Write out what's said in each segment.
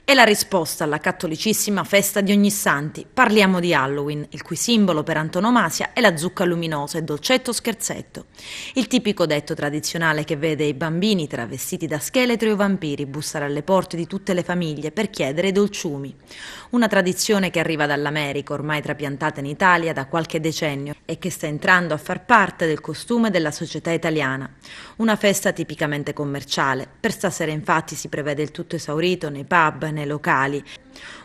È la risposta alla cattolicissima festa di Ognissanti. Parliamo di Halloween, il cui simbolo per antonomasia è la zucca luminosa e dolcetto scherzetto. Il tipico detto tradizionale che vede i bambini travestiti da scheletri o vampiri bussare alle porte di tutte le famiglie per chiedere i dolciumi. Una tradizione che arriva dall'America, ormai trapiantata in Italia da qualche decennio e che sta entrando a far parte del costume della società italiana. Una festa tipicamente commerciale. Per stasera infatti si prevede il tutto esaurito nei pub, nei locali.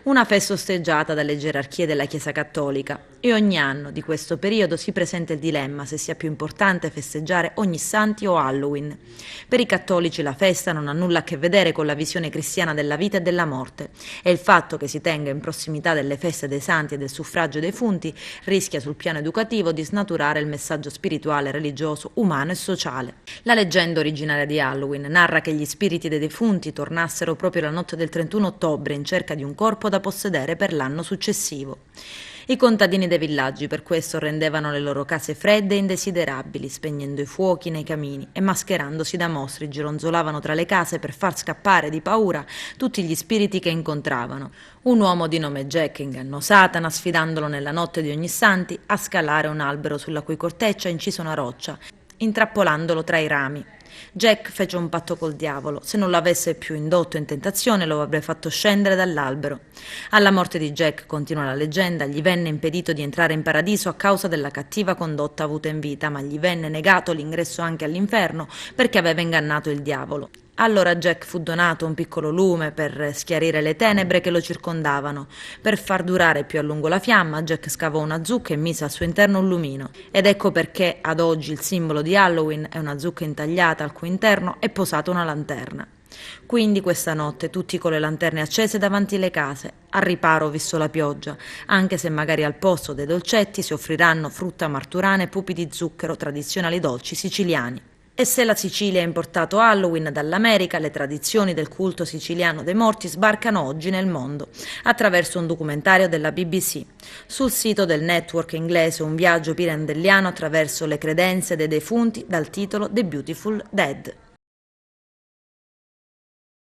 Una festa osteggiata dalle gerarchie della Chiesa Cattolica e ogni anno di questo periodo si presenta il dilemma se sia più importante festeggiare Ognissanti o Halloween. Per i cattolici la festa non ha nulla a che vedere con la visione cristiana della vita e della morte e il fatto che si tenga in prossimità delle feste dei santi e del suffragio dei defunti rischia sul piano educativo di snaturare il messaggio spirituale, religioso, umano e sociale. La leggenda originaria di Halloween narra che gli spiriti dei defunti tornassero proprio la notte del 31 ottobre in cerca di un corpo da possedere per l'anno successivo. I contadini dei villaggi per questo rendevano le loro case fredde e indesiderabili, spegnendo i fuochi nei camini e mascherandosi da mostri, gironzolavano tra le case per far scappare di paura tutti gli spiriti che incontravano. Un uomo di nome Jack ingannò Satana, sfidandolo nella notte di Ognissanti a scalare un albero sulla cui corteccia incise una roccia, intrappolandolo tra i rami. Jack fece un patto col diavolo: se non l'avesse più indotto in tentazione lo avrebbe fatto scendere dall'albero. Alla morte di Jack, continua la leggenda, gli venne impedito di entrare in paradiso a causa della cattiva condotta avuta in vita, ma gli venne negato l'ingresso anche all'inferno perché aveva ingannato il diavolo. Allora Jack fu donato un piccolo lume per schiarire le tenebre che lo circondavano. Per far durare più a lungo la fiamma, Jack scavò una zucca e mise al suo interno un lumino. Ed ecco perché ad oggi il simbolo di Halloween è una zucca intagliata al cui interno è posata una lanterna. Quindi questa notte tutti con le lanterne accese davanti alle case, al riparo visto la pioggia, anche se magari al posto dei dolcetti si offriranno frutta marturana e pupi di zucchero, tradizionali dolci siciliani. E se la Sicilia ha importato Halloween dall'America, le tradizioni del culto siciliano dei morti sbarcano oggi nel mondo, attraverso un documentario della BBC. Sul sito del network inglese un viaggio pirandelliano attraverso le credenze dei defunti dal titolo The Beautiful Dead.